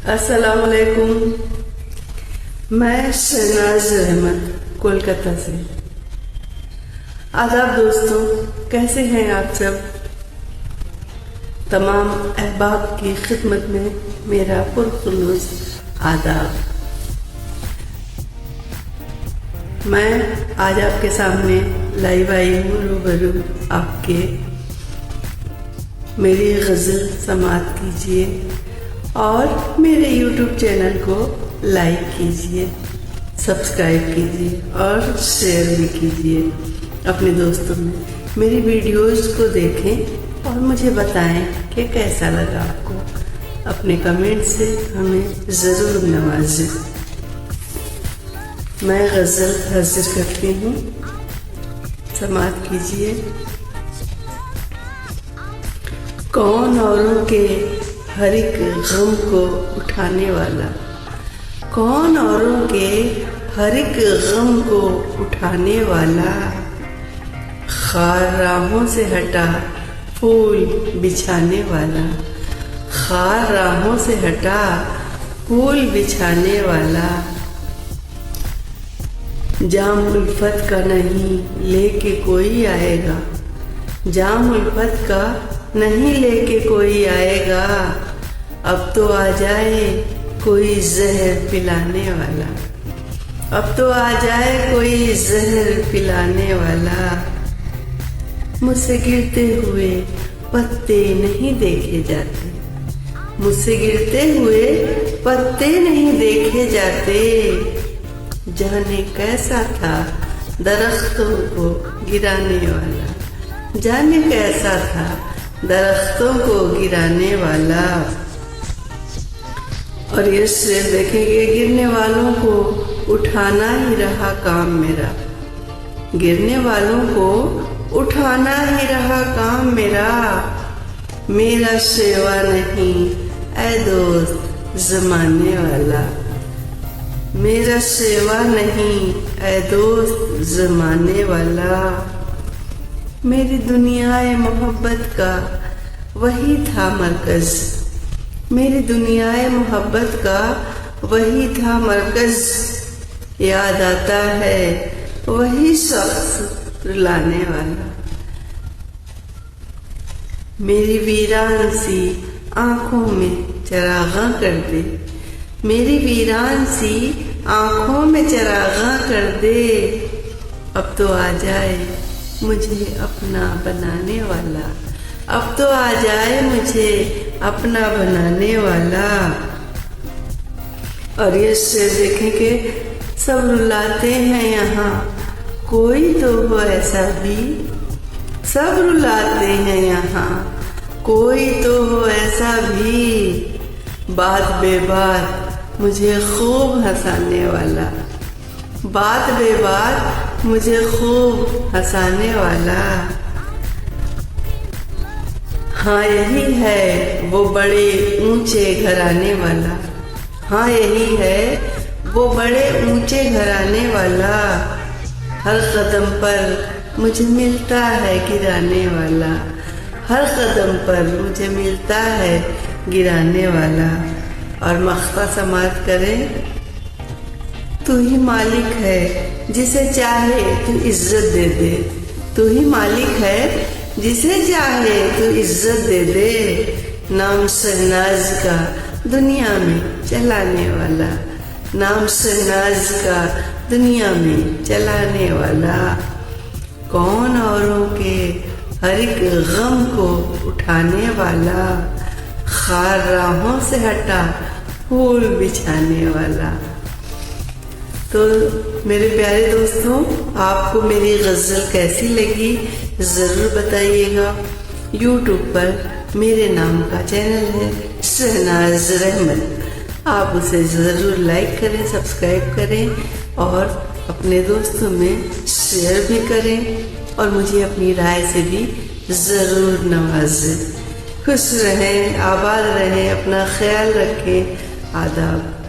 السلام علیکم، میں شہناز احمد کولکتہ سے۔ آداب دوستوں، کیسے ہیں آپ سب؟ تمام احباب کی خدمت میں میرا پرخلوص آداب۔ میں آج آپ کے سامنے لائیو آئی ہوں، روبرو آپ کے۔ میری غزل سماعت کیجیے اور میرے یوٹیوب چینل کو لائک کیجیے، سبسکرائب کیجیے اور شیئر بھی کیجیے اپنے دوستوں میں۔ میری ویڈیوز کو دیکھیں اور مجھے بتائیں کہ کیسا لگا آپ کو۔ اپنے کمنٹ سے ہمیں ضرور نوازیں۔ میں غزل حاضر کرتی ہوں، سماعت کیجیے۔ کون اوروں کے ہر ایک غم کو اٹھانے والا، کون اوروں کے ہر ایک غم کو اٹھانے والا، خار راہوں سے ہٹا پھول بچھانے والا، خار راہوں سے ہٹا پھول بچھانے والا، جام الفت کا نہیں لے کے کوئی آئے گا، جام الفت کا نہیں لے کے کوئی آئے گا، اب تو آ جائے کوئی زہر پلانے والا، اب تو آ جائے کوئی زہر پلانے والا، مجھ سے گرتے ہوئے پتے نہیں دیکھے جاتے، مجھ سے گرتے ہوئے پتے نہیں دیکھے جاتے، جانے کیسا تھا درختوں کو گرانے والا، جانے کیسا تھا درختوں کو گرانے والا۔ اور یہ شعر دیکھیں گے، گرنے والوں کو اٹھانا ہی رہا کام میرا، گرنے والوں کو اٹھانا ہی رہا کام میرا، میرا سیوا نہیں اے دوست زمانے والا، میرا سیوا نہیں اے دوست زمانے والا، میری دنیا محبت کا وہی تھا مرکز، میری دنیا محبت کا وہی تھا مرکز، یاد آتا ہے وہی شخص رلانے والا، میری ویران سی آنکھوں میں چراغاں کر دے، میری ویران سی آنکھوں میں چراغاں کر دے، اب تو آ جائے مجھے اپنا بنانے والا، اب تو آ جائے مجھے اپنا بنانے والا۔ اور یہ شعر دیکھیں کہ سب رلاتے ہیں یہاں، کوئی تو ہو ایسا بھی، سب رلاتے ہیں یہاں، کوئی تو ہو ایسا بھی، بات بے بات مجھے خوب ہنسانے والا، بات بے بات مجھے خوب ہنسانے والا، ہاں یہی ہے وہ بڑے اونچے گھرانے والا، ہاں یہی ہے وہ بڑے اونچے گھرانے والا، ہر قدم پر مجھے ملتا ہے گرانے والا، ہر قدم پر مجھے ملتا ہے گرانے والا۔ اور مقطع سماعت کریں۔ تو ہی مالک ہے جسے چاہے تو عزت دے دے، تو ہی مالک ہے جسے چاہے تو عزت دے دے، نام شہناز کا دنیا میں چلانے والا، نام شہناز کا دنیا میں چلانے والا، کون اوروں کے ہر ایک غم کو اٹھانے والا، خار راہوں سے ہٹا پھول بچھانے والا۔ تو میرے پیارے دوستوں، آپ کو میری غزل کیسی لگی ضرور بتائیے گا۔ یوٹیوب پر میرے نام کا چینل ہے شہناز احمد، آپ اسے ضرور لائک کریں، سبسکرائب کریں اور اپنے دوستوں میں شیئر بھی کریں، اور مجھے اپنی رائے سے بھی ضرور نوازیں۔ خوش رہیں، آباد رہیں، اپنا خیال رکھیں۔ آداب۔